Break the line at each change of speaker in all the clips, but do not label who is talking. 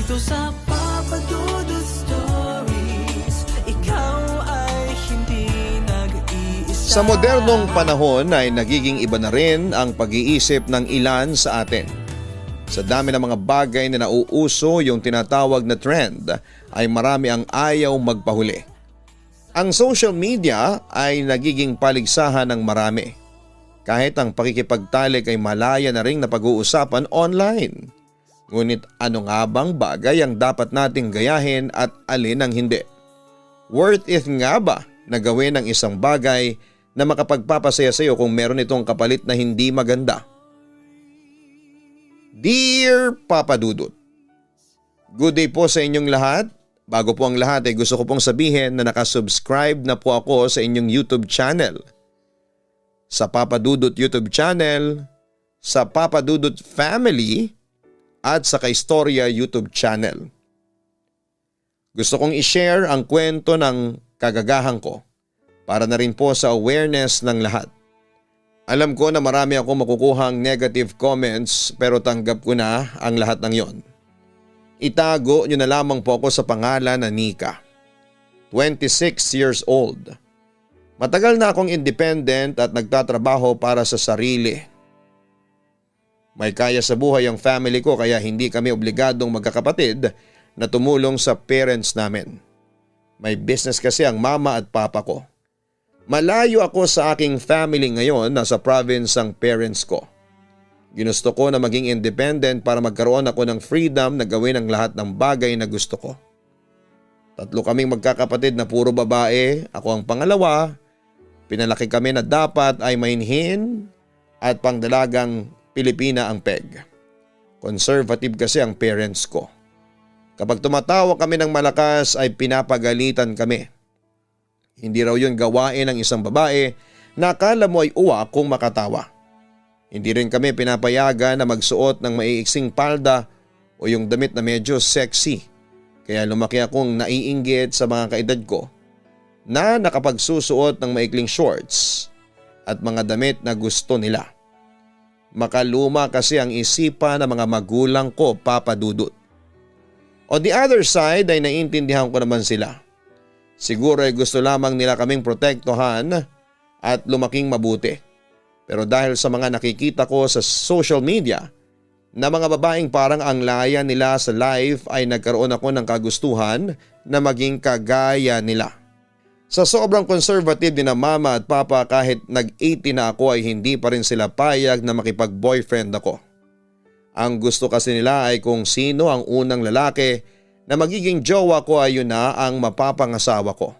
Dito sa Papa Dudut Stories, ikaw ay hindi nag-iisa.
Sa modernong panahon ay nagiging iba na rin ang pag-iisip ng ilan sa atin. Sa dami ng mga bagay na nauuso, yung tinatawag na trend, ay marami ang ayaw magpahuli. Ang social media ay nagiging paligsahan ng marami. Kahit ang pakikipagtalik ay malaya na ring napag-uusapan online. Ngunit ano nga bang bagay ang dapat nating gayahin at alin ang hindi? Worth it nga ba na gawin ang isang bagay na makapagpapasaya sa iyo kung meron itong kapalit na hindi maganda? Dear Papa Dudut, good day po sa inyong lahat. Bago po ang lahat ay gusto ko pong sabihin na nakasubscribe na po ako sa inyong YouTube channel. Sa Papa Dudut YouTube channel, sa Papa Dudut Family, at sa Kaistorya YouTube channel. Gusto kong i-share ang kwento ng kagagahan ko para na rin po sa awareness ng lahat. Alam ko na marami ako makukuhang negative comments pero tanggap ko na ang lahat ng yon. Itago nyo na lamang po ako sa pangalan na Nika. 26 years old. Matagal na akong independent at nagtatrabaho para sa sarili. May kaya sa buhay ang family ko kaya hindi kami obligadong magkakapatid na tumulong sa parents namin. May business kasi ang mama at papa ko. Malayo ako sa aking family ngayon, nasa province ang parents ko. Ginusto ko na maging independent para magkaroon ako ng freedom na gawin ang lahat ng bagay na gusto ko. 3 kaming magkakapatid na puro babae, ako ang pangalawa. Pinalaki kami na dapat ay mainhin at pangdalagang Pilipina ang peg. Conservative kasi ang parents ko. Kapag tumatawa kami ng malakas ay pinapagalitan kami. Hindi raw yun gawain ng isang babae na akala mo ay uwa kung makatawa. Hindi rin kami pinapayagan na magsuot ng maiiksing palda o yung damit na medyo sexy. Kaya lumaki akong naiinggit sa mga kaedad ko na nakapagsusuot ng maikling shorts at mga damit na gusto nila. Makaluma kasi ang isipan ng mga magulang ko, Papa Dudut. On the other side ay naiintindihan ko naman sila. Siguro ay gusto lamang nila kaming protektohan at lumaking mabuti. Pero dahil sa mga nakikita ko sa social media na mga babaeng parang ang laya nila sa life ay nagkaroon ako ng kagustuhan na maging kagaya nila. Sa sobrang conservative din ng mama at papa kahit nag-18 na ako ay hindi pa rin sila payag na makipag-boyfriend ako. Ang gusto kasi nila ay kung sino ang unang lalaki na magiging jowa ko ay yun na ang mapapangasawa ko.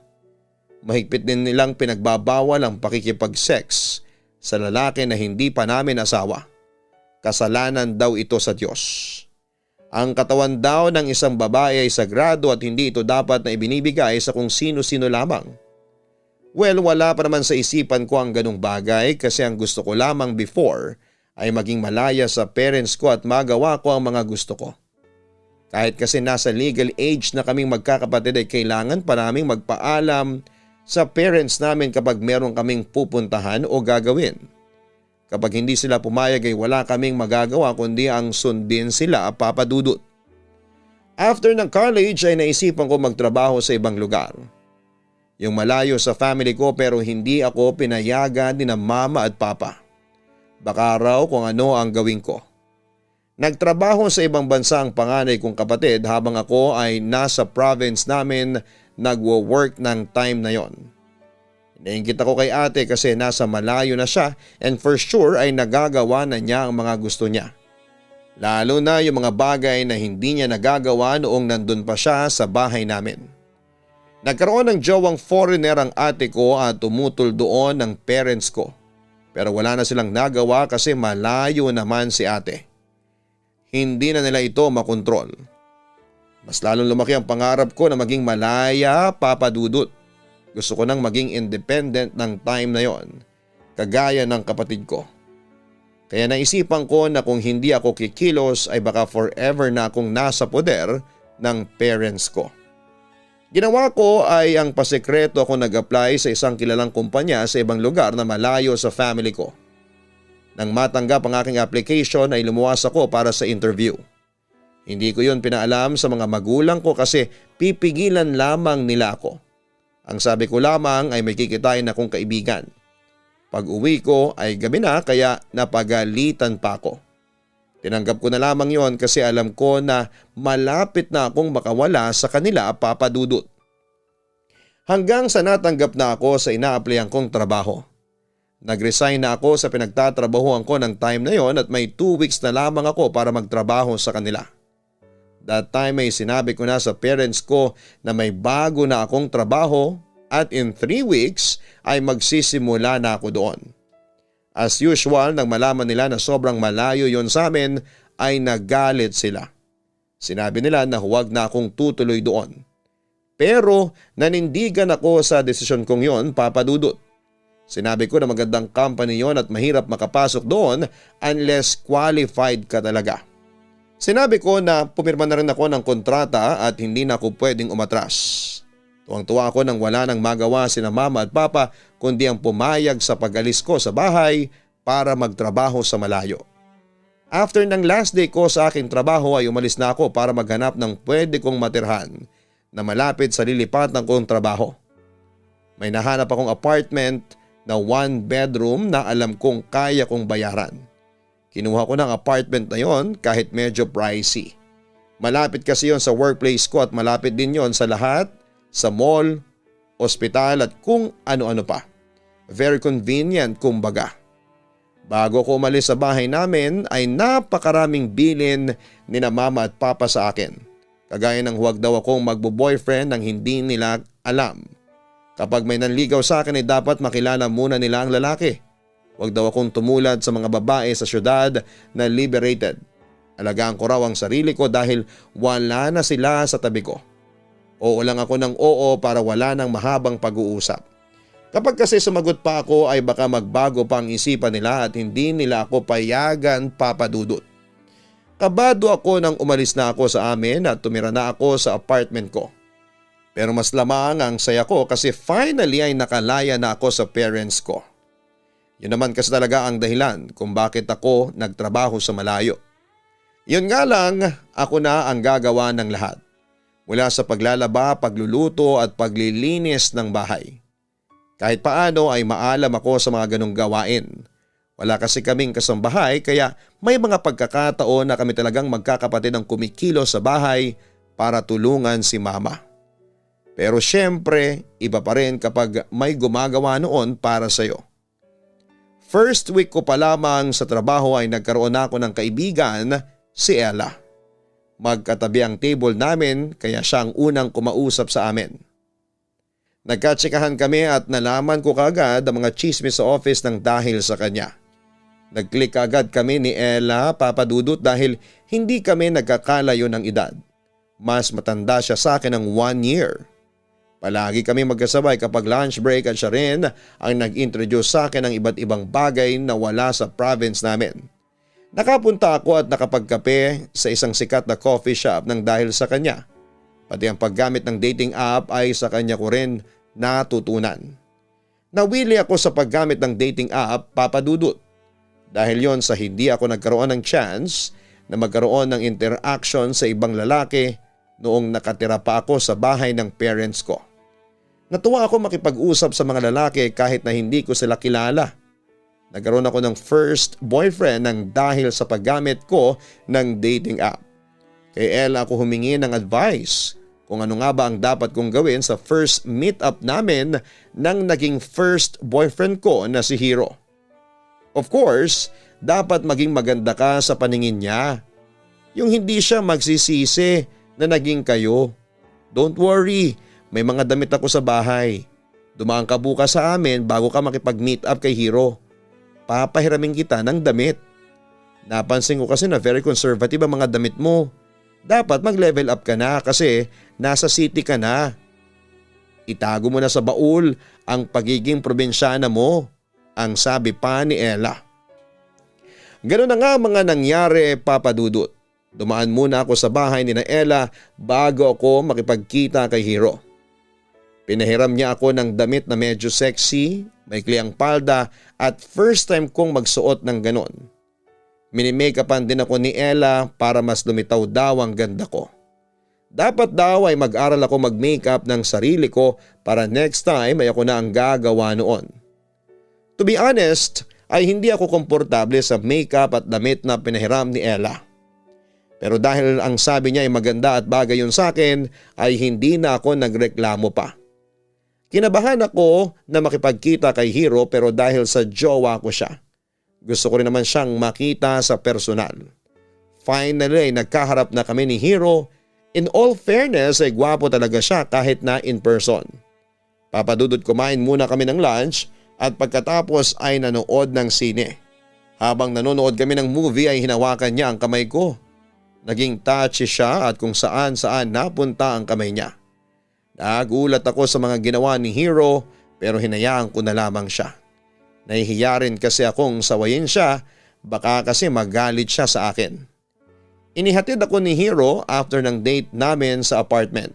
Mahigpit din nilang pinagbabawal ang pakikipag-sex sa lalaki na hindi pa namin asawa. Kasalanan daw ito sa Diyos. Ang katawan daw ng isang babae ay sagrado at hindi ito dapat na ibinibigay sa kung sino-sino lamang. Well, wala pa naman sa isipan ko ang ganong bagay kasi ang gusto ko lamang before ay maging malaya sa parents ko at magawa ko ang mga gusto ko. Kahit kasi nasa legal age na kaming magkakapatid ay kailangan pa naming magpaalam sa parents namin kapag meron kaming pupuntahan o gagawin. Kapag hindi sila pumayag ay wala kaming magagawa kundi ang sundin sila, Papa Dudut. After ng college ay naisipan ko magtrabaho sa ibang lugar. Yung malayo sa family ko pero hindi ako pinayagan ni na mama at papa. Baka raw kung ano ang gawin ko. Nagtrabaho sa ibang bansa ang panganay kong kapatid habang ako ay nasa province namin nagwo-work ng time na yon. Nainggit ako kay ate kasi nasa malayo na siya and for sure ay nagagawa na niya ang mga gusto niya. Lalo na yung mga bagay na hindi niya nagagawa noong nandun pa siya sa bahay namin. Nagkaroon ng jowang foreigner ang ate ko at tumutol doon ng parents ko. Pero wala na silang nagawa kasi malayo naman si ate. Hindi na nila ito makontrol. Mas lalong lumaki ang pangarap ko na maging malaya, Papa Dudut. Gusto ko nang maging independent ng time na yon, kagaya ng kapatid ko. Kaya naisipan ko na kung hindi ako kikilos ay baka forever na akong nasa poder ng parents ko. Ginawa ko ay ang pasekreto ako nag-apply sa isang kilalang kumpanya sa ibang lugar na malayo sa family ko. Nang matanggap ang aking application ay lumuwas ako para sa interview. Hindi ko yun pinaalam sa mga magulang ko kasi pipigilan lamang nila ako. Ang sabi ko lamang ay may kikitain akong kaibigan. Pag uwi ko ay gabi na kaya napagalitan pa ako. Tinanggap ko na lamang yon kasi alam ko na malapit na akong makawala sa kanila, Papa Dudut. Hanggang sa natanggap na ako sa ina-applyan kong trabaho. Nag-resign na ako sa pinagtatrabahoan ko ng time na yon at may 2 weeks na lamang ako para magtrabaho sa kanila. That time ay sinabi ko na sa parents ko na may bago na akong trabaho at in 3 weeks ay magsisimula na ako doon. As usual, nang malaman nila na sobrang malayo yon sa amin ay nagalit sila. Sinabi nila na huwag na akong tutuloy doon. Pero nanindigan ako sa desisyon kong yon, Papa Dudut. Sinabi ko na magandang company yon at mahirap makapasok doon unless qualified ka talaga. Sinabi ko na pumirma na rin ako ng kontrata at hindi na ako pwedeng umatras. Tuwang-tuwa ako nang wala nang magawa sina Mama at Papa kundi ang pumayag sa pag-alis ko sa bahay para magtrabaho sa malayo. After ng last day ko sa aking trabaho ay umalis na ako para maghanap ng pwede kong matirhan na malapit sa lilipatan kong trabaho. May nahanap akong apartment na 1 bedroom na alam kong kaya kong bayaran. Kinuha ko ng apartment na yon kahit medyo pricey. Malapit kasi yon sa workplace ko at malapit din yon sa lahat, sa mall, ospital at kung ano-ano pa. Very convenient kumbaga. Bago ko umalis sa bahay namin ay napakaraming bilin ni na Mama at Papa sa akin. Kagaya ng huwag daw akong magbo-boyfriend nang hindi nila alam. Kapag may nanligaw sa akin ay dapat makilala muna nila ang lalaki. Huwag daw akong tumulad sa mga babae sa syudad na liberated. Alagaan ko raw ang sarili ko dahil wala na sila sa tabi ko. Oo lang ako ng oo para wala nang mahabang pag-uusap. Kapag kasi sumagot pa ako ay baka magbago pa ang isipan nila at hindi nila ako payagan, Papa Dudut. Kabado ako nang umalis na ako sa amin at tumira na ako sa apartment ko. Pero mas lamang ang saya ko kasi finally ay nakalaya na ako sa parents ko. Yun naman kasi talaga ang dahilan kung bakit ako nagtrabaho sa malayo. Yun nga lang, ako na ang gagawa ng lahat. Mula sa paglalaba, pagluluto at paglilinis ng bahay. Kahit paano ay maalam ako sa mga ganong gawain. Wala kasi kaming kasambahay kaya may mga pagkakataon na kami talagang magkakapatid ang kumikilos sa bahay para tulungan si Mama. Pero syempre, iba pa rin kapag may gumagawa noon para sa'yo. First week ko pa lamang sa trabaho ay nagkaroon ako ng kaibigan, si Ella. Magkatabi ang table namin kaya siya ang unang kumausap sa amin. Nagkatsikahan kami at nalaman ko kaagad ang mga chismis sa office ng dahil sa kanya. Nag-click agad kami ni Ella, Papa Dudut dahil hindi kami nagkakalayo ng edad. Mas matanda siya sa akin ng 1 year. Palagi kami magkasabay kapag lunch break at siya rin ang nag-introduce sa akin ng iba't ibang bagay na wala sa province namin. Nakapunta ako at nakapagkape sa isang sikat na coffee shop nang dahil sa kanya. Pati ang paggamit ng dating app ay sa kanya ko rin natutunan. Nawili ako sa paggamit ng dating app, Papa Dudut. Dahil yon sa hindi ako nagkaroon ng chance na magkaroon ng interaction sa ibang lalaki noong nakatira pa ako sa bahay ng parents ko. Natuwa ako makipag-usap sa mga lalaki kahit na hindi ko sila kilala. Nagkaroon ako ng first boyfriend nang dahil sa paggamit ko ng dating app. Kay Ella ako humingi ng advice kung ano nga ba ang dapat kong gawin sa first meet-up namin ng naging first boyfriend ko na si Hero. Of course, dapat maging maganda ka sa paningin niya. Yung hindi siya magsisisi na naging kayo. Don't worry, may mga damit ako sa bahay. Dumaan ka bukas sa amin bago ka makipag-meet up kay Hero. Papahiramin kita ng damit. Napansin ko kasi na very conservative ang mga damit mo. Dapat mag-level up ka na kasi nasa city ka na. Itago mo na sa baul ang pagiging probinsyana mo, ang sabi pa ni Ella. Ganun na nga mga nangyari, Papa Dudut. Dumaan muna ako sa bahay ni na Ella bago ako makipagkita kay Hero. Pinahiram niya ako ng damit na medyo sexy, maikli ang palda at first time kong magsuot ng ganon. Mini-makeupan din ako ni Ella para mas lumitaw daw ang ganda ko. Dapat daw ay mag-aral ako mag-makeup ng sarili ko para next time ay ako na ang gagawa noon. To be honest, ay hindi ako komportable sa makeup at damit na pinahiram ni Ella. Pero dahil ang sabi niya ay maganda at bagay yun sa akin ay hindi na ako nagreklamo pa. Kinabahan ako na makipagkita kay Hero pero dahil sa jowa ko siya. Gusto ko rin naman siyang makita sa personal. Finally ay nagkaharap na kami ni Hero. In all fairness ay gwapo talaga siya kahit na in person. Papadudod kumain muna kami ng lunch at pagkatapos ay nanood ng sine. Habang nanonood kami ng movie ay hinawakan niya ang kamay ko. Naging touchy siya at kung saan napunta ang kamay niya. Nagulat ako sa mga ginawa ni Hero pero hinayaan ko na lamang siya. Nahihiya rin kasi akong sawayin siya, baka kasi magalit siya sa akin. Inihatid ako ni Hero after ng date namin sa apartment.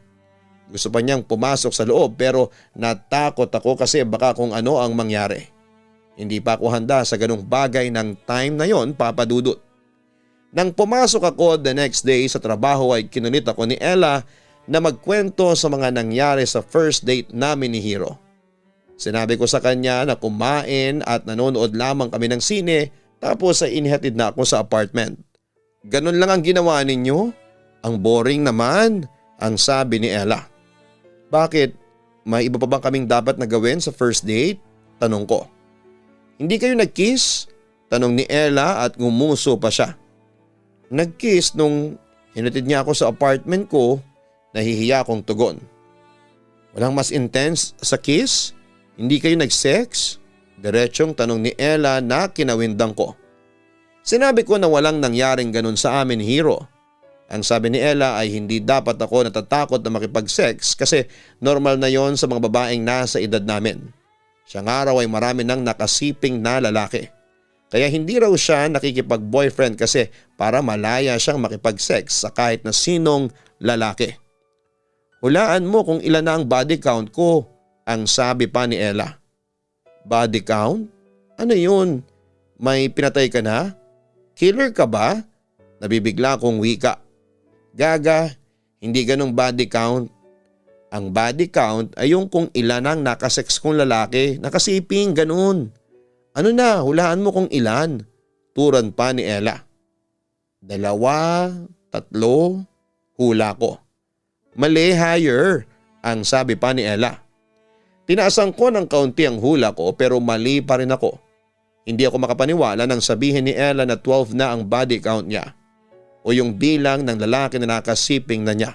Gusto pa niyang pumasok sa loob pero natakot ako kasi baka kung ano ang mangyari. Hindi pa ako handa sa ganung bagay ng time na yon, Papa Dudut. Nang pumasok ako the next day sa trabaho ay kinulit ako ni Ella na magkwento sa mga nangyari sa first date namin ni Hero. Sinabi ko sa kanya na kumain at nanonood lamang kami ng sine tapos ay inihatid na ako sa apartment. Ganun lang ang ginawa ninyo? Ang boring naman, ang sabi ni Ella. Bakit? May iba pa bang kaming dapat na gawin sa first date? Tanong ko. Hindi kayo nag-kiss? Tanong ni Ella at ngumuso pa siya. Nag-kiss nung hinatid niya ako sa apartment ko, nahihiya akong tugon. Walang mas intense sa kiss? Hindi kayo nag-sex? Diretsyong tanong ni Ella na kinawindang ko. Sinabi ko na walang nangyaring ganun sa amin, Hero. Ang sabi ni Ella ay hindi dapat ako natatakot na makipag-sex kasi normal na yon sa mga babaeng nasa edad namin. Siyang araw ay marami nang nakasiping na lalaki. Kaya hindi raw siya nakikipag-boyfriend kasi para malaya siyang makipag-sex sa kahit na sinong lalaki. Hulaan mo kung ilan na ang body count ko, ang sabi pa ni Ella. Body count? Ano yun? May pinatay ka na? Killer ka ba? Nabibigla akong wika. Gaga, hindi ganong body count. Ang body count ay yung kung ilan ang nakasex kong lalaki, nakasiping, ganun. Ano na, hulaan mo kung ilan? Turan pa ni Ella. 2, 3, hula ko. Mali, higher, ang sabi pa ni Ella. Tinaasan ko ng kaunti ang hula ko pero mali pa rin ako. Hindi ako makapaniwala nang sabihin ni Ella na 12 na ang body count niya o yung bilang ng lalaki na nakasiping na niya.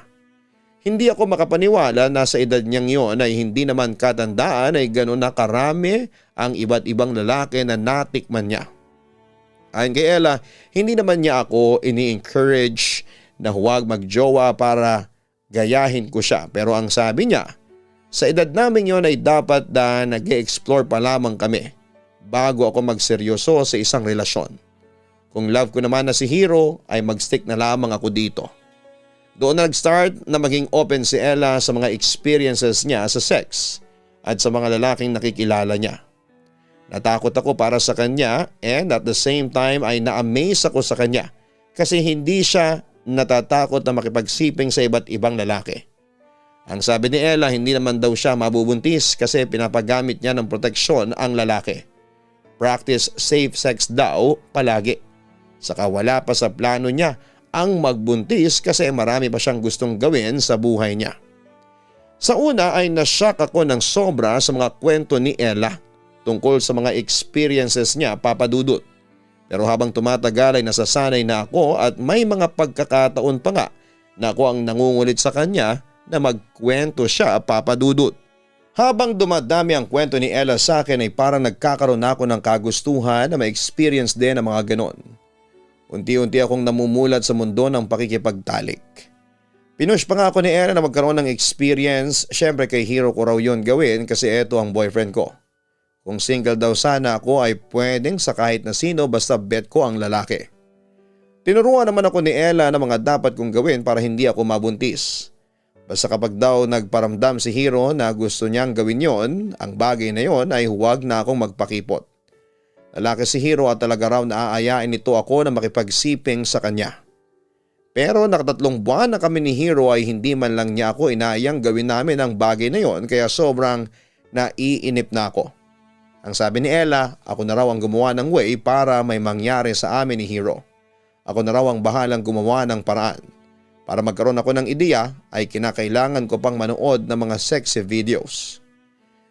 Hindi ako makapaniwala na sa edad niyang yon ay hindi naman katandaan ay gano'n na karami ang iba't ibang lalaki na natikman niya. Ayon kay Ella, hindi naman niya ako ini-encourage na huwag magjowa para gayahin ko siya pero ang sabi niya, sa edad namin yon ay dapat na nag-e-explore pa lamang kami bago ako magseryoso sa isang relasyon. Kung love ko naman na si Hero ay mag-stick na lamang ako dito. Doon na nag-start na maging open si Ella sa mga experiences niya sa sex at sa mga lalaking nakikilala niya. Natakot ako para sa kanya and at the same time ay na-amaze ako sa kanya kasi hindi siya natatakot na makipagsiping sa iba't ibang lalaki. Ang sabi ni Ella, hindi naman daw siya mabubuntis kasi pinapagamit niya ng proteksyon ang lalaki. Practice safe sex daw palagi. Saka wala pa sa plano niya ang magbuntis kasi marami pa siyang gustong gawin sa buhay niya. Sa una ay nashock ako ng sobra sa mga kwento ni Ella tungkol sa mga experiences niya, Papa Dudut. Pero habang tumatagal ay nasasanay na ako at may mga pagkakataon pa nga na ako ang nangungulit sa kanya na magkwento siya, Papa Dudut. Habang dumadami ang kwento ni Ella sa akin ay parang nagkakaroon ako ng kagustuhan na ma-experience din ang mga ganon. Unti-unti akong namumulat sa mundo ng pakikipagtalik. Pinush pa nga ako ni Ella na magkaroon ng experience, syempre kay Hero ko raw yun gawin kasi eto ang boyfriend ko. Kung single daw sana ako ay pwedeng sa kahit na sino basta bet ko ang lalaki. Tinuruan naman ako ni Ella na mga dapat kong gawin para hindi ako mabuntis. Basta kapag daw nagparamdam si Hero na gusto niyang gawin yon, ang bagay na yon ay huwag na akong magpakipot. Lalaki si Hiro at talaga raw naaayain nito ako na makipagsiping sa kanya. Pero nakatatlong buwan na kami ni Hiro ay hindi man lang niya ako inaayang gawin namin ang bagay na yon kaya sobrang naiinip na ako. Ang sabi ni Ella, ako na raw ang gumawa ng way para may mangyari sa amin ni Hiro. Ako na raw ang bahalang gumawa ng paraan. Para magkaroon ako ng ideya ay kinakailangan ko pang manood ng mga sexy videos.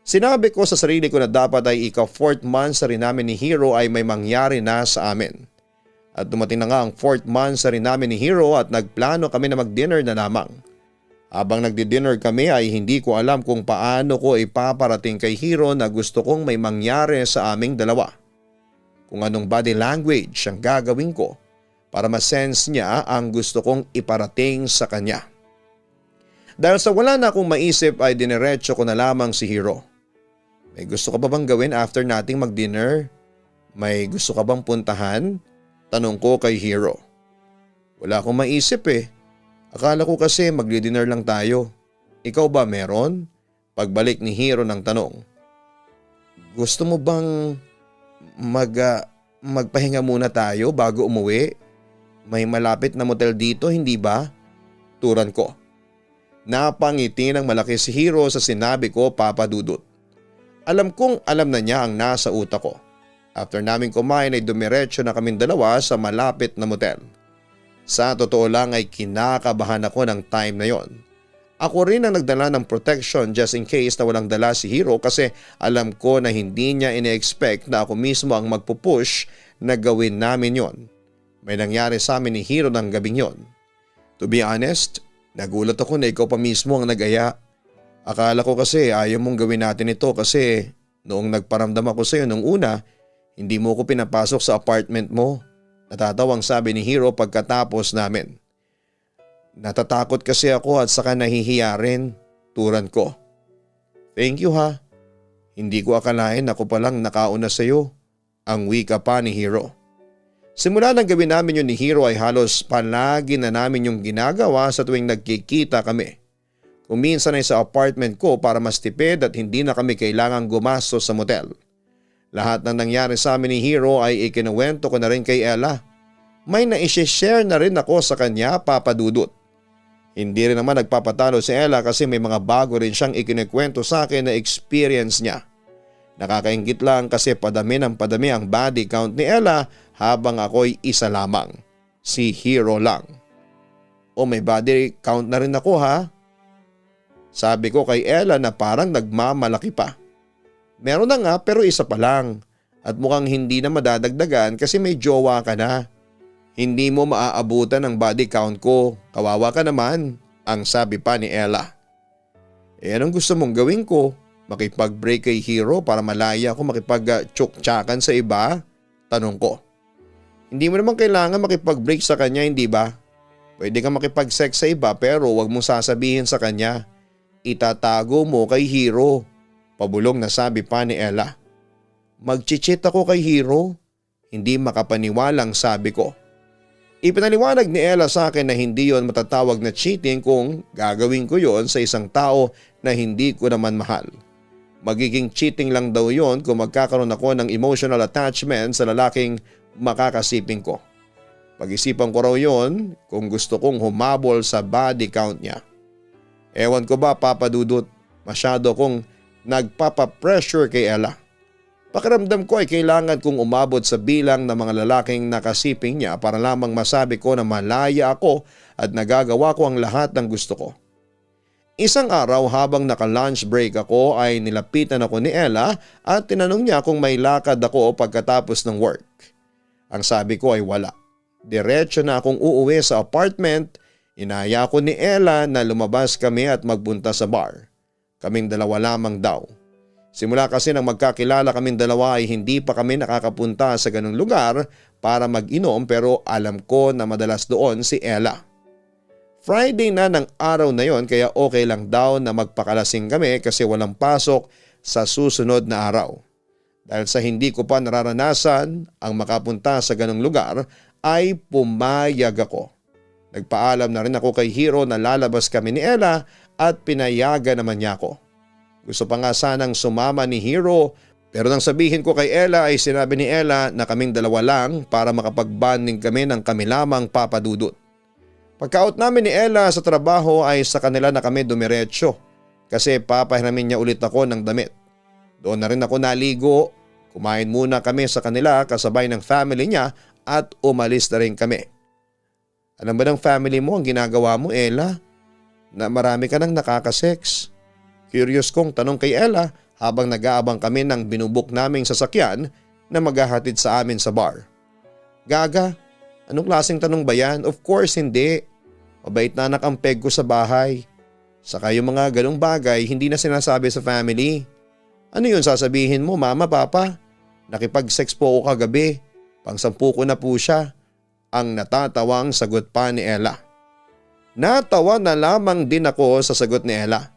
Sinabi ko sa sarili ko na dapat ay ika-4th month sa rin namin ni Hiro ay may mangyari na sa amin. At dumating na nga ang 4th month sa rin namin ni Hiro at nagplano kami na mag-dinner na lamang. Habang nagdi-dinner kami ay hindi ko alam kung paano ko ipaparating kay Hiro na gusto kong may mangyari sa aming dalawa. Kung anong body language ang gagawin ko para ma-sense niya ang gusto kong iparating sa kanya. Dahil sa wala na akong maisip ay diniretso ko na lamang si Hiro. May gusto ka ba bang gawin after nating mag-dinner? May gusto ka bang puntahan? Tanong ko kay Hiro. Wala akong maisip eh. Akala ko kasi magdi-dinner lang tayo. Ikaw ba meron? Pagbalik ni Hiro ng tanong. Gusto mo bang magpahinga muna tayo bago umuwi? May malapit na motel dito, hindi ba? Turan ko. Napangiti ng malaki si Hiro sa sinabi ko, Papa Dudut. Alam kong alam na niya ang nasa utak ko. After naming kumain ay dumiretso na kaming dalawa sa malapit na motel. Sa totoo lang ay kinakabahan ako ng time na yon. Ako rin ang nagdala ng protection just in case na walang dala si Hiro kasi alam ko na hindi niya ine-expect na ako mismo ang magpupush na gawin namin yon. May nangyari sa amin ni Hiro ng gabing yon. To be honest, nagulat ako na ikaw pa mismo ang nag-aya. Akala ko kasi ayaw mong gawin natin ito kasi noong nagparamdam ako sa iyo nung una, hindi mo ko pinapasok sa apartment mo. Natatawang sabi ni Hiro pagkatapos namin. Natatakot kasi ako at saka nahihiya rin, turan ko. Thank you ha. Hindi ko akalain ako palang nakauna sa iyo. Ang wika pa ni Hiro. Simula ng gawin namin yun ni Hiro ay halos palagi na namin yung ginagawa sa tuwing nagkikita kami. Kung minsan ay sa apartment ko para mas tipid at hindi na kami kailangang gumastos sa motel. Lahat ng nangyari sa amin ni Hiro ay ikinuwento ko na rin kay Ella. May na-share na rin ako sa kanya, Papa Dudut. Hindi rin naman nagpapatalo si Ella kasi may mga bago rin siyang ikinikwento sa akin na experience niya. Nakakaingit lang kasi padami ng padami ang body count ni Ella habang ako'y isa lamang. Si Hiro lang. O may body count na rin ako ha? Sabi ko kay Ella na parang nagmamalaki pa. Meron na nga pero isa pa lang at mukhang hindi na madadagdagan kasi may jowa ka na. Hindi mo maaabutan ang body count ko, kawawa ka naman, ang sabi pa ni Ella. Anong gusto mong gawin ko? Makipag-break kay Hiro para malaya ako makipag-tsuktsakan sa iba? Tanong ko. Hindi mo naman kailangan makipag-break sa kanya, hindi ba? Pwede kang makipag-sex sa iba pero wag mong sasabihin sa kanya. Itatago mo kay Hiro. Pabulong na sabi pa ni Ella. Mag-cheat ako kay Hiro? Hindi makapaniwalang sabi ko. Ipinaliwanag ni Ella sa akin na hindi yon matatawag na cheating kung gagawin ko yon sa isang tao na hindi ko naman mahal. Magiging cheating lang daw yon kung magkakaroon ako ng emotional attachment sa lalaking makakasiping ko. Pag-isipan ko raw yon kung gusto kong humabol sa body count niya. Ewan ko ba, Papa Dudut, masyado kong nagpapapressure kay Ella. Pakiramdam ko ay kailangan kong umabot sa bilang ng mga lalaking nakasiping niya para lamang masabi ko na malaya ako at nagagawa ko ang lahat ng gusto ko. Isang araw habang naka-lunch break ako ay nilapitan ako ni Ella at tinanong niya kung may lakad ako pagkatapos ng work. Ang sabi ko ay wala. Diretso na akong uuwi sa apartment. Inaya ko ni Ella na lumabas kami at magpunta sa bar. Kaming dalawa lamang daw. Simula kasi nang magkakilala kaming dalawa ay hindi pa kami nakakapunta sa ganung lugar para mag-inom pero alam ko na madalas doon si Ella. Friday na ng araw na yon kaya okay lang daw na magpakalasing kami kasi walang pasok sa susunod na araw. Dahil sa hindi ko pa nararanasan ang makapunta sa ganung lugar ay pumayag ako. Nagpaalam na rin ako kay Hiro na lalabas kami ni Ella at pinayagan naman niya ako. Gusto pa nga sanang sumama ni Hiro Pero nang sabihin ko kay Ella ay sinabi ni Ella na kaming dalawa lang para makapag-bonding kami ng kami lamang Papa Dudut. Pagka-out namin ni Ella sa trabaho ay sa kanila na kami dumiretso kasi papahiramin niya ulit ako ng damit. Doon na rin ako naligo, kumain muna kami sa kanila kasabay ng family niya at umalis na rin kami. Alam ba ng family mo ang ginagawa mo, Ella? Na marami ka nang nakakasex. Curious kong tanong kay Ella habang nag-aabang kami ng binubuk naming sasakyan na maghahatid sa amin sa bar. Gaga, anong klaseng tanong ba yan? Of course hindi. Mabait na anak ang peg ko sa bahay. Saka yung mga ganong bagay hindi na sinasabi sa family. Ano yun sasabihin mo, mama, papa? Nakipag-sex po ako kagabi. Pang-10 ko na po siya. Ang natatawang sagot pa ni Ella. Natawa na lamang din ako sa sagot ni Ella.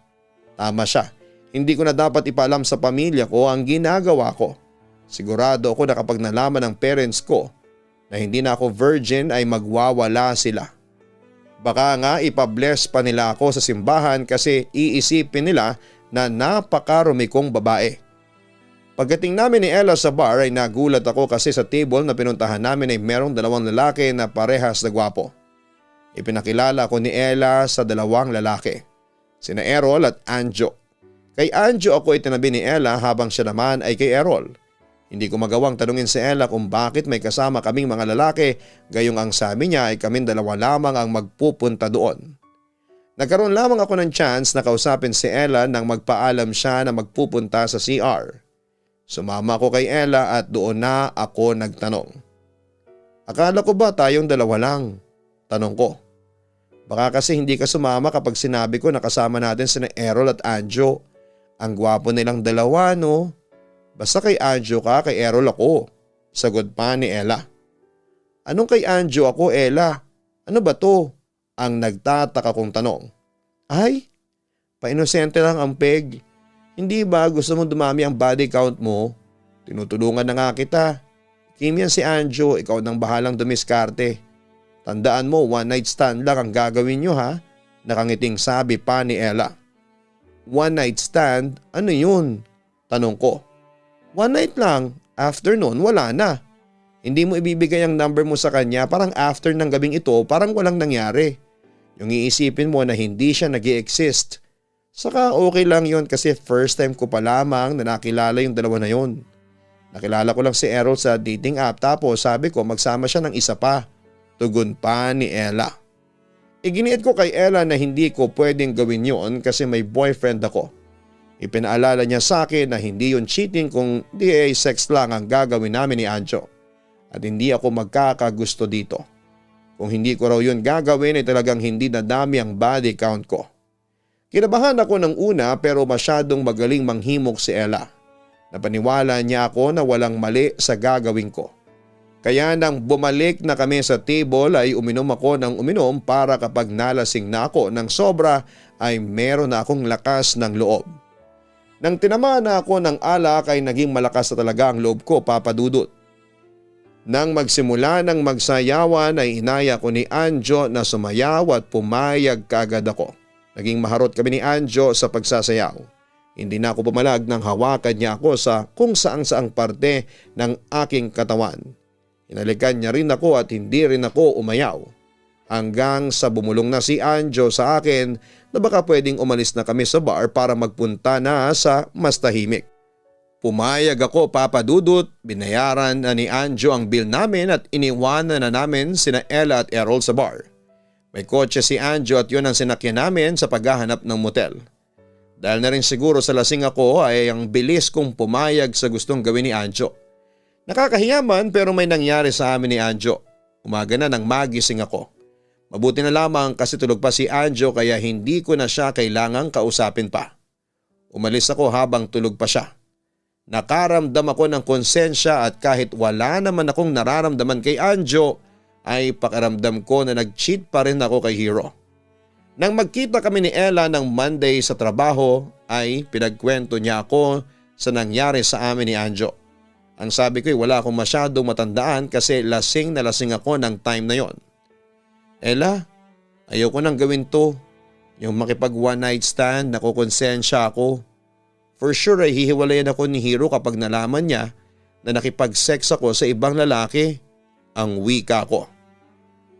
Tama siya. Hindi ko na dapat ipaalam sa pamilya ko ang ginagawa ko. Sigurado ako na kapag nalaman ng parents ko na hindi na ako virgin ay magwawala sila. Baka nga ipabless pa nila ako sa simbahan kasi iisipin nila na napakarumi kong babae. Pagdating namin ni Ella sa bar ay nagulat ako kasi sa table na pinuntahan namin ay merong 2 lalaki na parehas na gwapo. Ipinakilala ko ni Ella sa 2 lalaki, sina Errol at Anjo. Kay Anjo ako itinabi ni Ella habang siya naman ay kay Errol. Hindi ko magawang tanungin si Ella kung bakit may kasama kaming mga lalaki, gayong ang sabi niya ay kaming 2 lamang ang magpupunta doon. Nagkaroon lamang ako ng chance na kausapin si Ella nang magpaalam siya na magpupunta sa CR. Sumama ko kay Ella at doon na ako nagtanong. Akala ko ba tayong 2 lang? Tanong ko. Baka kasi hindi ka sumama kapag sinabi ko na kasama natin sina Errol at Anjo. Ang gwapo nilang 2 no? Basta kay Anjo ka, kay Errol ako. Sagot pa ni Ella. Anong kay Anjo ako, Ella? Ano ba to? Ang nagtataka kong tanong. Ay, painosente lang ang peg. Hindi ba gusto mo dumami ang body count mo? Tinutulungan na nga kita. Kim yan si Anjo, ikaw nang bahalang dumiskarte. Tandaan mo, 1 night stand lang ang gagawin nyo ha? Nakangiting sabi pa ni Ella. 1 night stand? Ano yun? Tanong ko. 1 night lang, after nun wala na. Hindi mo ibibigay ang number mo sa kanya parang after ng gabing ito parang walang nangyari. Yung iisipin mo na hindi siya nag-i-exist. Saka okay lang yun kasi first time ko pa lamang na nakilala yung 2 na yun. Nakilala ko lang si Errol sa dating app tapos sabi ko magsama siya ng isa pa. Tugon pa ni Ella. Iginiit ko kay Ella na hindi ko pwedeng gawin yun kasi may boyfriend ako. Ipinaalala niya sa akin na hindi yun cheating kung di ay sex lang ang gagawin namin ni Anjo. At hindi ako magkakagusto dito. Kung hindi ko raw yun gagawin ay talagang hindi nadami ang body count ko. Kinabahan ako ng una pero masyadong magaling manghimok si Ella. Napaniwala niya ako na walang mali sa gagawin ko. Kaya nang bumalik na kami sa table ay uminom ako ng uminom para kapag nalasing na ako ng sobra ay meron na akong lakas ng loob. Nang tinamaan na ako ng alak ay naging malakas na talaga ang loob ko, Papa Dudut. Nang magsimula ng magsayawan ay inaya ko ni Anjo na sumayaw at pumayag kaagad ako. Naging maharot kami ni Anjo sa pagsasayaw. Hindi na ako pumalag nang hawakan niya ako sa kung saang parte ng aking katawan. Hinalikan niya rin ako at hindi rin ako umayaw. Hanggang sa bumulong na si Anjo sa akin na baka pwedeng umalis na kami sa bar para magpunta na sa mas tahimik. Pumayag ako, Papa Dudut, binayaran na ni Anjo ang bill namin at iniwanan na namin sina Ella at Errol sa bar. May kotse si Anjo at yun ang sinakyan namin sa paghahanap ng motel. Dahil na rin siguro sa lasing ako ay ang bilis kong pumayag sa gustong gawin ni Anjo. Nakakahiyaman pero may nangyari sa amin ni Anjo. Umaga na nang magising ako. Mabuti na lamang kasi tulog pa si Anjo kaya hindi ko na siya kailangang kausapin pa. Umalis ako habang tulog pa siya. Nakaramdam ako ng konsensya at kahit wala naman akong nararamdaman kay Anjo ay pakiramdam ko na nag-cheat pa rin ako kay Hero. Nang magkita kami ni Ella ng Monday sa trabaho ay pinagkwento niya ako sa nangyari sa amin ni Anjo. Ang sabi ko ay wala akong masyadong matandaan kasi lasing na lasing ako ng time na yon. Ella, ayoko nang gawin to. Yung makipag 1 night stand, nakukonsensya ako. For sure ay hihiwalayan ako ni Hiro kapag nalaman niya na nakipag-sex ako sa ibang lalaki. Ang wika ko.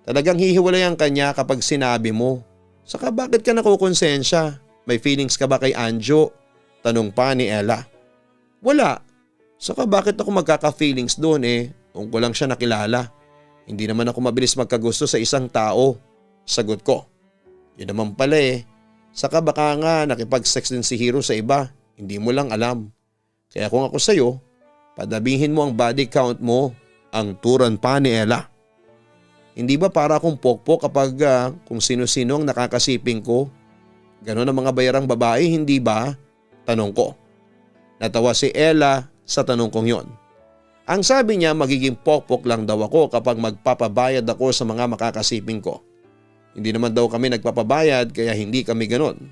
Talagang hihiwalayan ka niya kapag sinabi mo. Saka bakit ka nakukonsensya? May feelings ka ba kay Anjo? Tanong pa ni Ella. Wala. Saka bakit ako magkaka-feelings doon kung ko lang siya nakilala? Hindi naman ako mabilis magkagusto sa isang tao. Sagot ko. Yun naman pala Saka baka nga nakipag-sex din si Hiro sa iba. Hindi mo lang alam. Kaya kung ako sa'yo, padabihin mo ang body count mo. Ang turan pa ni Ella. Hindi ba para akong pokpok kapag kung sino-sino ang nakakasiping ko? Ganon ang mga bayarang babae, hindi ba? Tanong ko. Natawa si Ella sa tanong kong yon. Ang sabi niya magiging pokpok lang daw ako kapag magpapabayad ako sa mga makakasiping ko. Hindi naman daw kami nagpapabayad kaya hindi kami ganon.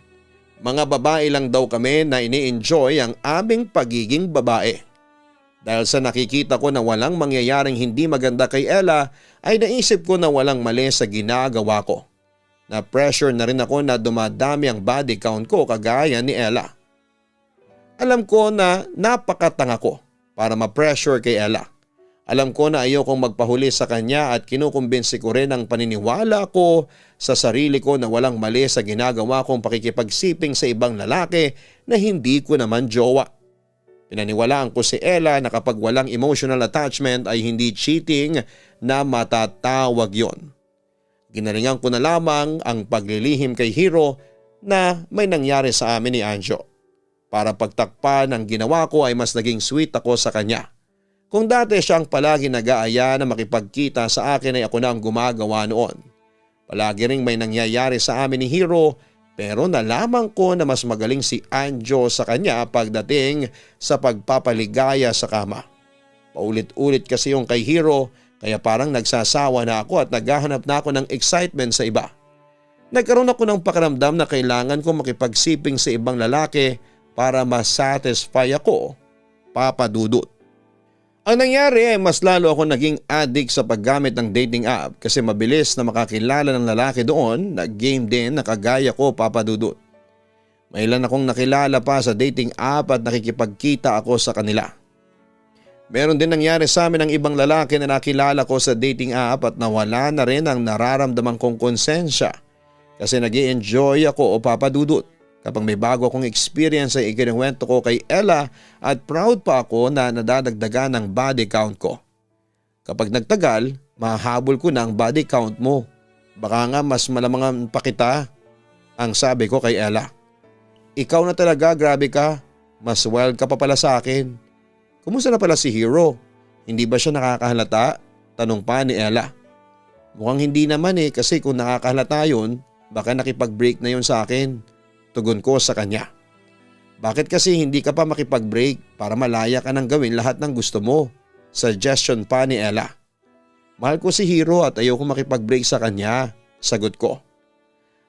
Mga babae lang daw kami na ini-enjoy ang aming pagiging babae. Dahil sa nakikita ko na walang mangyayaring hindi maganda kay Ella ay naisip ko na walang mali sa ginagawa ko. Na-pressure na rin ako na dumadami ang body count ko kagaya ni Ella. Alam ko na napakatanga ko para ma-pressure kay Ella. Alam ko na ayokong magpahuli sa kanya at kinukumbinsi ko rin ang paniniwala ko sa sarili ko na walang mali sa ginagawa kong pakikipagsiping sa ibang lalaki na hindi ko naman jowa. Pinaniwalaan ko si Ella na kapag walang emotional attachment ay hindi cheating na matatawag yon. Ginalingan ko na lamang ang paglilihim kay Hiro na may nangyari sa amin ni Anjo. Para pagtakpan ng ginawa ko ay mas naging sweet ako sa kanya. Kung dati siyang palagi nag-aaya na makipagkita sa akin ay ako na ang gumagawa noon. Palagi ring may nangyayari sa amin ni Hiro. Pero nalaman ko na mas magaling si Anjo sa kanya pagdating sa pagpapaligaya sa kama. Paulit-ulit kasi yung kay Hiro kaya parang nagsasawa na ako at naghahanap na ako ng excitement sa iba. Nagkaroon ako ng pakiramdam na kailangan ko makipagsiping sa ibang lalaki para masatisfy ako, Papa Dudut. Ang nangyari ay mas lalo ako naging addict sa paggamit ng dating app kasi mabilis na makakilala ng lalaki doon, nag-game din na kagaya ko, Papa Dudut. May ilan akong nakilala pa sa dating app at nakikipagkita ako sa kanila. Meron din nangyari sa amin ng ibang lalaki na nakilala ko sa dating app at nawala na rin ang nararamdaman kong konsensya kasi nag-i-enjoy ako, Papa Dudut. Kapag may bago akong experience ay ikinuwento ko kay Ella at proud pa ako na nadadagdagan ng body count ko. Kapag nagtagal, mahahabol ko na ang body count mo. Baka nga mas malamangan pa kita, ang sabi ko kay Ella. Ikaw na talaga, grabe ka. Mas wild ka pa pala sa akin. Kumusta na pala si Hiro? Hindi ba siya nakakahalata? Tanong pa ni Ella. Mukhang hindi naman kasi kung nakakahalata yun, baka nakipag-break na yun sa akin. Tugon ko sa kanya. Bakit kasi hindi ka pa makipag-break para malaya ka nang gawin lahat ng gusto mo? Suggestion pa ni Ella. Mahal ko si Hiro at ayoko makipag-break sa kanya, sagot ko.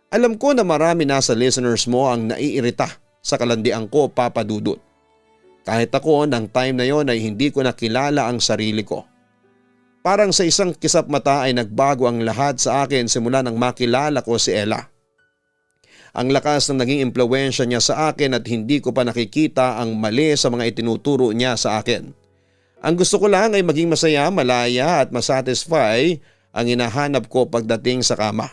Alam ko na marami na sa listeners mo ang naiirita sa kalandian ko, Papa Dudut. Kahit ako ng time na yon ay hindi ko nakilala ang sarili ko. Parang sa isang kisap mata ay nagbago ang lahat sa akin simula nang makilala ko si Ella. Ang lakas ng naging impluwensya niya sa akin at hindi ko pa nakikita ang mali sa mga itinuturo niya sa akin. Ang gusto ko lang ay maging masaya, malaya at masatisfy ang hinahanap ko pagdating sa kama.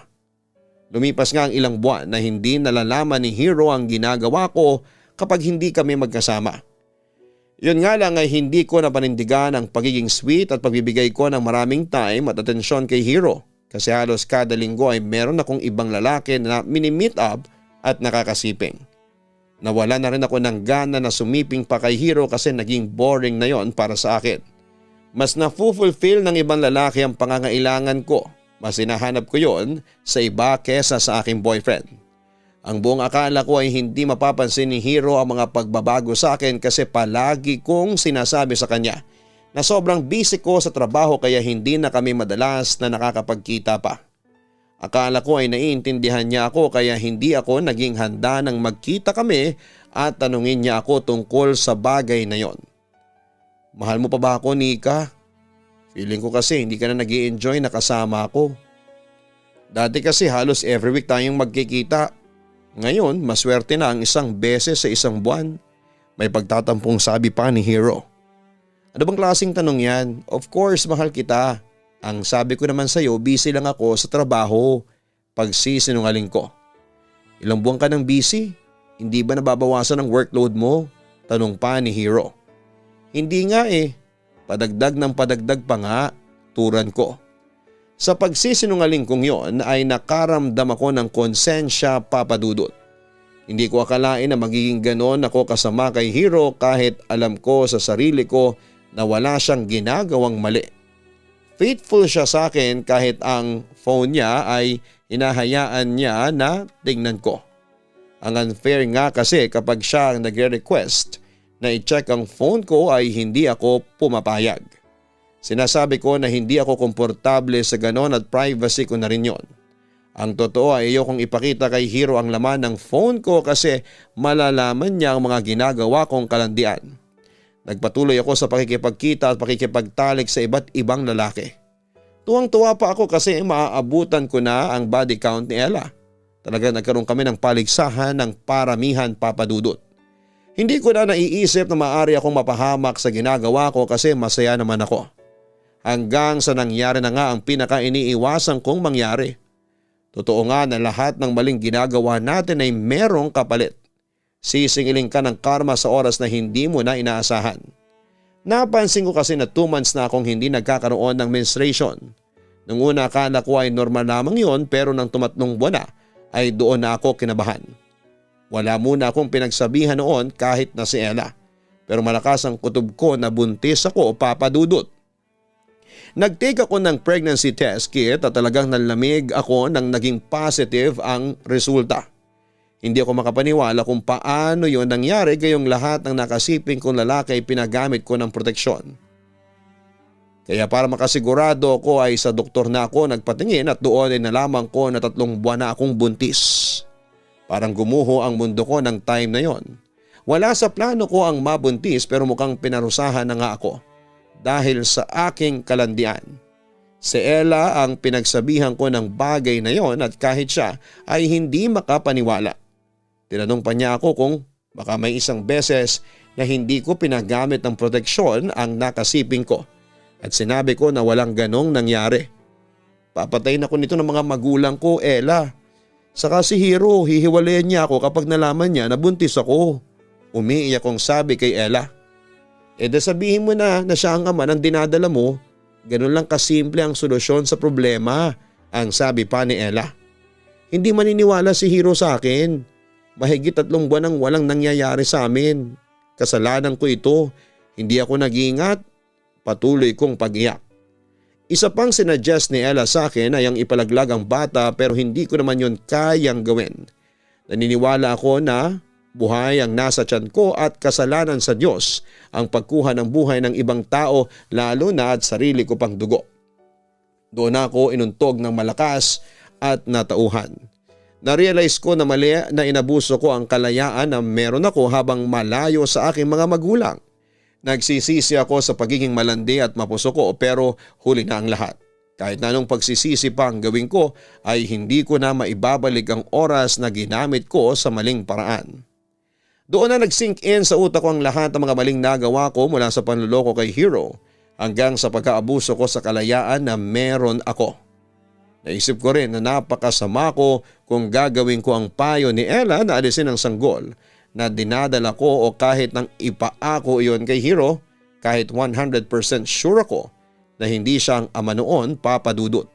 Lumipas nga ang ilang buwan na hindi nalalaman ni Hiro ang ginagawa ko kapag hindi kami magkasama. Yun nga lang ay hindi ko napanindigan ang pagiging sweet at pagbibigay ko ng maraming time at atensyon kay Hiro. Kasi halos kada linggo ay meron akong ibang lalaki na mini-meet up at nakakasiping. Nawala na rin ako ng gana na sumiping pa kay Hiro kasi naging boring na yon para sa akin. Mas na-fulfill ng ibang lalaki ang pangangailangan ko. Mas hinahanap ko yon sa iba kesa sa aking boyfriend. Ang buong akala ko ay hindi mapapansin ni Hiro ang mga pagbabago sa akin kasi palagi kong sinasabi sa kanya na sobrang busy ko sa trabaho kaya hindi na kami madalas na nakakapagkita pa. Akala ko ay naiintindihan niya ako kaya hindi ako naging handa nang magkita kami at tanungin niya ako tungkol sa bagay na yon. Mahal mo pa ba ako, Nika? Feeling ko kasi hindi ka na nag-i-enjoy na kasama ako. Dati kasi halos every week tayong magkikita. Ngayon, maswerte na ang isang beses sa isang buwan. May pagtatampong sabi pa ni Hero. Ano bang klaseng tanong yan? Of course mahal kita. Ang sabi ko naman sa'yo, busy lang ako sa trabaho. Pagsisinungaling ko. Ilang buwan ka nang busy? Hindi ba nababawasan ang workload mo? Tanong pa ni Hero. Hindi nga eh. Padagdag ng padagdag pa nga. Turan ko. Sa pagsisinungaling kong yon ay nakaramdam ako ng konsensya, Papa Dudut. Hindi ko akalain na magiging ganon ako kasama kay Hero kahit alam ko sa sarili ko na wala siyang ginagawang mali. Faithful siya sa akin kahit ang phone niya ay hinahayaan niya na tingnan ko. Ang unfair nga kasi kapag siya ang nagre-request na i-check ang phone ko ay hindi ako pumapayag. Sinasabi ko na hindi ako komportable sa ganon at privacy ko na rin yon. Ang totoo ay ayokong ipakita kay Hero ang laman ng phone ko kasi malalaman niya ang mga ginagawa kong kalandian. Nagpatuloy ako sa pakikipagkita at pakikipagtalik sa iba't ibang lalaki. Tuwang-tuwa pa ako kasi maaabutan ko na ang body count ni Ella. Talaga nagkaroon kami ng paligsahan ng paramihan, Papa Dudut. Hindi ko na naiisip na maaari akong mapahamak sa ginagawa ko kasi masaya naman ako. Hanggang sa nangyari na nga ang pinaka-iniiwasan kong mangyari. Totoo nga na lahat ng maling ginagawa natin ay merong kapalit. Sisingiling ka ng karma sa oras na hindi mo na inaasahan. Napansin ko kasi na 2 months na akong hindi nagkakaroon ng menstruation. Nung una akala ko ay normal lamang yon pero nang 3 buwan na ay doon na ako kinabahan. Wala muna akong pinagsabihan noon kahit na si Ella. Pero malakas ang kutob ko na buntis ako, Papa Dudut. Nag-take ako ng pregnancy test kit at talagang nalamig ako nang naging positive ang resulta. Hindi ako makapaniwala kung paano yon nangyari gayong lahat ng nakasiping kong lalaki ay pinagamit ko ng proteksyon. Kaya para makasigurado ako ay sa doktor na ako nagpatingin at doon ay nalaman ko na 3 buwan na akong buntis. Parang gumuho ang mundo ko ng time na yon. Wala sa plano ko ang mabuntis pero mukhang pinarusahan na nga ako dahil sa aking kalandian. Si Ella ang pinagsabihan ko ng bagay na yon at kahit siya ay hindi makapaniwala. Tinanong pa niya ako kung baka may isang beses na hindi ko pinagamit ng proteksyon ang nakasiping ko at sinabi ko na walang ganong nangyari. Papatayin ako nito ng mga magulang ko, Ella. Saka si Hero, hihiwalayan niya ako kapag nalaman niya na buntis ako. Umiiyak kong sabi kay Ella. E da sabihin mo na siya ang ama ng dinadala mo. Ganun lang kasimple ang solusyon sa problema, ang sabi pa ni Ella. Hindi maniniwala si Hero sa akin. Mahigit 3 buwan ang walang nangyayari sa amin. Kasalanan ko ito. Hindi ako nag-iingat. Patuloy kong pag-iyak. Isa pang sinuggest ni Ella sa akin ay ang ipalaglag ang bata pero hindi ko naman yon kayang gawin. Naniniwala ako na buhay ang nasa tiyan ko at kasalanan sa Diyos ang pagkuha ng buhay ng ibang tao lalo na at sarili ko pang dugo. Doon ako inuntog ng malakas at natauhan. Narealize ko na mali na inabuso ko ang kalayaan na meron ako habang malayo sa aking mga magulang. Nagsisisi ako sa pagiging malandi at mapuso ko pero huli na ang lahat. Kahit na anong pagsisisi pa ang gawin ko ay hindi ko na maibabalik ang oras na ginamit ko sa maling paraan. Doon na nag-sink in sa utak ko ang lahat ng mga maling nagawa ko mula sa panluloko kay Hero hanggang sa pagkaabuso ko sa kalayaan na meron ako. Naisip ko rin na napakasama ko kung gagawin ko ang payo ni Ella na alisin ang sanggol na dinadala ko o kahit nang ipaako iyon kay Hero, kahit 100% sure ako na hindi siya ang ama noon, Papa Dudut.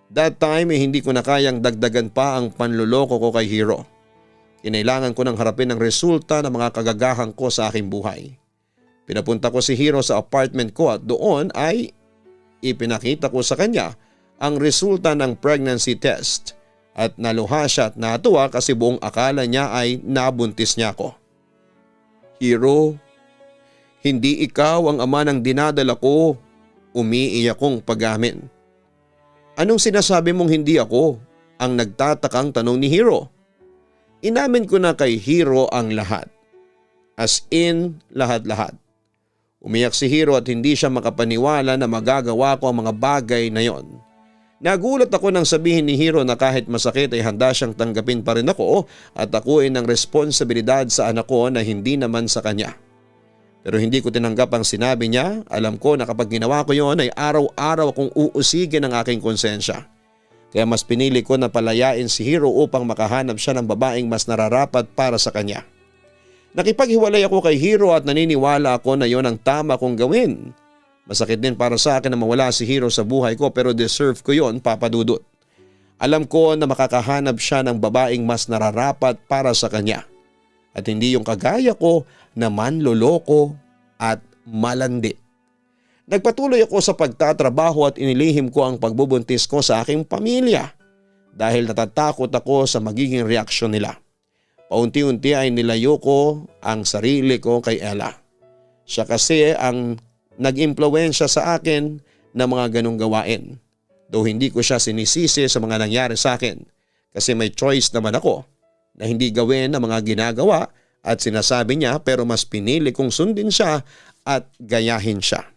That time hindi ko na kayang dagdagan pa ang panluloko ko kay Hero. Kinailangan ko nang harapin ang resulta ng mga kagagahan ko sa aking buhay. Pinapunta ko si Hero sa apartment ko at doon ay ipinakita ko sa kanya ang resulta ng pregnancy test at naluha siya at natuwa kasi buong akala niya ay nabuntis niya ako. Hero, hindi ikaw ang ama ng dinadala ko, umiiyak kong pag-amin. Anong sinasabi mong hindi ako? Ang nagtatakang tanong ni Hero. Inamin ko na kay Hero ang lahat. As in lahat-lahat. Umiyak si Hero at hindi siya makapaniwala na magagawa ko ang mga bagay na yon. Nagulat ako nang sabihin ni Hiro na kahit masakit ay handa siyang tanggapin pa rin ako at akuin ng responsibilidad sa anak ko na hindi naman sa kanya. Pero hindi ko tinanggap ang sinabi niya. Alam ko na kapag ginawa ko yon ay araw-araw akong uusigin ang aking konsensya. Kaya mas pinili ko na palayain si Hiro upang makahanap siya ng babaeng mas nararapat para sa kanya. Nakipaghiwalay ako kay Hiro at naniniwala ako na yon ang tama kong gawin. Masakit din para sa akin na mawala si Hiro sa buhay ko pero deserve ko yon, Papa Dudut. Alam ko na makakahanap siya ng babaeng mas nararapat para sa kanya. At hindi yung kagaya ko na manloloko at malandi. Nagpatuloy ako sa pagtatrabaho at inilihim ko ang pagbubuntis ko sa aking pamilya dahil natatakot ako sa magiging reaksyon nila. Paunti-unti ay nilayo ko ang sarili ko kay Ella. Siya kasi ang nag-impluwensya sa akin ng mga ganong gawain. Though hindi ko siya sinisisi sa mga nangyari sa akin kasi may choice naman ako na hindi gawin ang mga ginagawa at sinasabi niya pero mas pinili kong sundin siya at gayahin siya.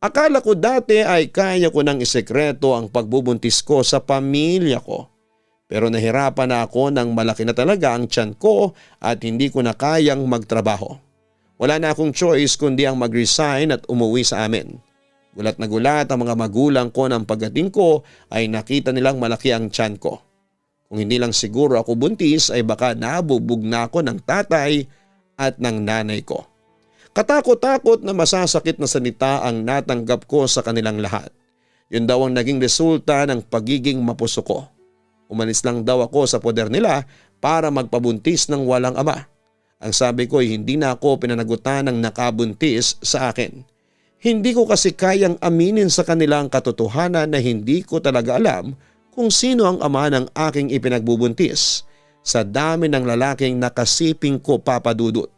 Akala ko dati ay kaya ko nang isekreto ang pagbubuntis ko sa pamilya ko. Pero nahirapan na ako nang malaki na talaga ang tiyan ko at hindi ko na kayang magtrabaho. Wala na akong choice kundi ang mag-resign at umuwi sa amin. Gulat na gulat ang mga magulang ko nang pagdating ko ay nakita nilang malaki ang tiyan ko. Kung hindi lang siguro ako buntis ay baka nabubog na ako ng tatay at ng nanay ko. Katakot-takot na masasakit na salita ang natanggap ko sa kanilang lahat. Yun daw ang naging resulta ng pagiging mapuso ko. Umalis lang daw ako sa poder nila para magpabuntis ng walang ama. Ang sabi ko ay hindi na ako pinanagutan ng nakabuntis sa akin. Hindi ko kasi kayang aminin sa kanila ang katotohanan na hindi ko talaga alam kung sino ang ama ng aking ipinagbubuntis sa dami ng lalaking nakasiping ko, Papa Dudut.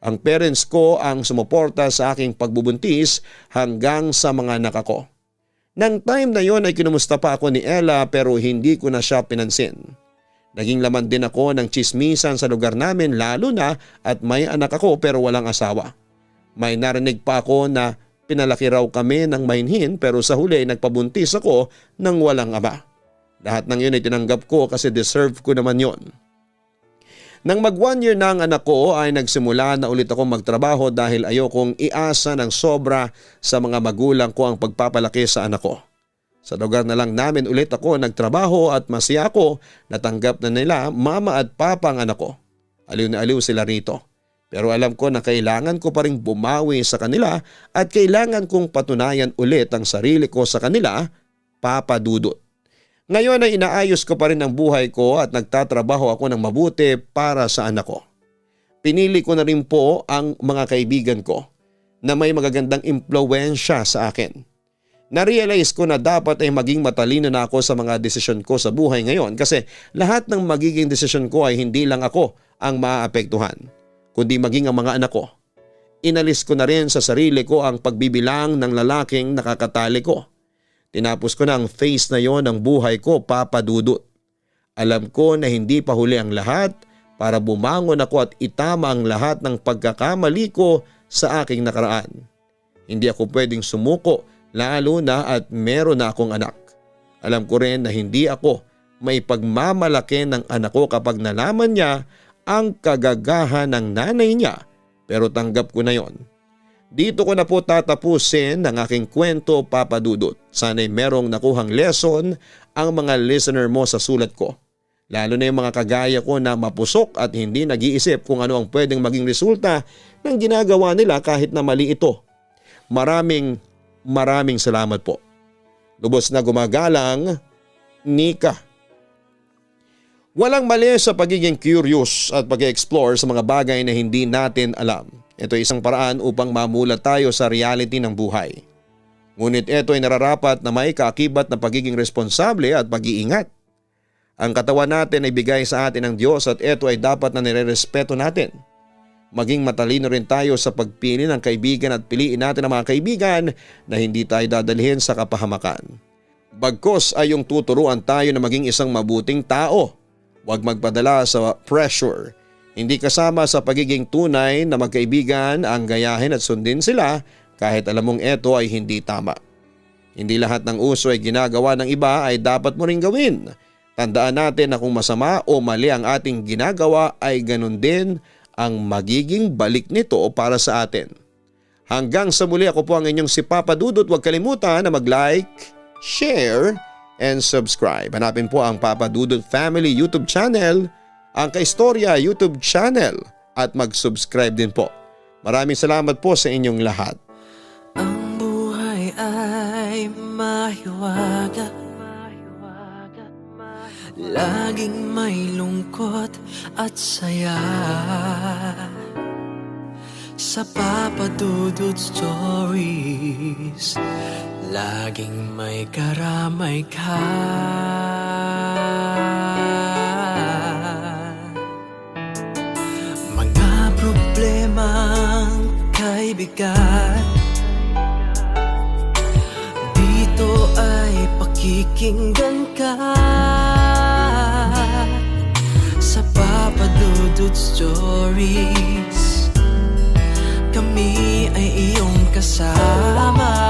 Ang parents ko ang sumuporta sa aking pagbubuntis hanggang sa mga anak ko. Nang time na yon ay kinumusta pa ako ni Ella pero hindi ko na siya pinansin. Naging laman din ako ng tsismisan sa lugar namin lalo na at may anak ako pero walang asawa. May narinig pa ako na pinalaki raw kami ng mainhin pero sa huli nagpabuntis ako ng walang ama. Lahat ng yun ay tinanggap ko kasi deserve ko naman yon. Nang mag 1 year na ang anak ko ay nagsimula na ulit akong magtrabaho dahil ayokong iasa ng sobra sa mga magulang ko ang pagpapalaki sa anak ko. Sa lugar na lang namin ulit ako nagtrabaho at masaya ako natanggap na nila mama at papa ang anak ko. Aliw na aliw sila rito. Pero alam ko na kailangan ko pa rin bumawi sa kanila at kailangan kong patunayan ulit ang sarili ko sa kanila, Papa Dudut. Ngayon ay inaayos ko pa rin ang buhay ko at nagtatrabaho ako ng mabuti para sa anak ko. Pinili ko na rin po ang mga kaibigan ko na may magagandang impluwensya sa akin. Na-realize ko na dapat ay maging matalino na ako sa mga desisyon ko sa buhay ngayon kasi lahat ng magiging desisyon ko ay hindi lang ako ang maaapektuhan, kundi maging ang mga anak ko. Inalis ko na rin sa sarili ko ang pagbibilang ng lalaking nakakatali ko. Tinapos ko na ang phase na yon ng buhay ko, Papa Dudut. Alam ko na hindi pa huli ang lahat para bumangon ako at itama ang lahat ng pagkakamali ko sa aking nakaraan. Hindi ako pwedeng sumuko lalo na at meron na akong anak. Alam ko rin na hindi ako may pagmamalaki ng anak ko kapag nalaman niya ang kagagahan ng nanay niya pero tanggap ko na yon. Dito ko na po tatapusin ang aking kwento, Papa Dudut. Sana'y merong nakuhang lesson ang mga listener mo sa sulat ko. Lalo na yung mga kagaya ko na mapusok at hindi nag-iisip kung ano ang pwedeng maging resulta ng ginagawa nila kahit na mali ito. Maraming salamat po. Lubos na gumagalang, Nika. Walang mali sa pagiging curious at pag-explore sa mga bagay na hindi natin alam. Ito ay isang paraan upang mamulat tayo sa reality ng buhay. Ngunit ito ay nararapat na may kaakibat na pagiging responsable at pag-iingat. Ang katawan natin ay bigay sa atin ng Diyos at ito ay dapat na nirerespeto natin. Maging matalino rin tayo sa pagpili ng kaibigan at piliin natin ang mga kaibigan na hindi tayo dadalhin sa kapahamakan. Bagkus ay yung tuturuan tayo na maging isang mabuting tao. Huwag magpadala sa pressure. Hindi kasama sa pagiging tunay na magkaibigan ang gayahin at sundin sila kahit alam mong ito ay hindi tama. Hindi lahat ng uso ay ginagawa ng iba ay dapat mo ring gawin. Tandaan natin na kung masama o mali ang ating ginagawa ay ganun din ang magiging balik nito para sa atin. Hanggang sa muli, ako po ang inyong si Papa Dudut. Huwag kalimutan na mag-like, share, and subscribe. Hanapin po ang Papa Dudut Family YouTube channel, ang Kaistorya YouTube channel at mag-subscribe din po. Maraming salamat po sa inyong lahat.
Ang buhay ay mahiwaga, laging may lungkot at saya. Sa Papa Dudut Stories, laging may karamay ka. Mga problemang kaibigan, dito ay pakikinggan ka. Sa Papa Dudut Stories, kami ay iyong kasama.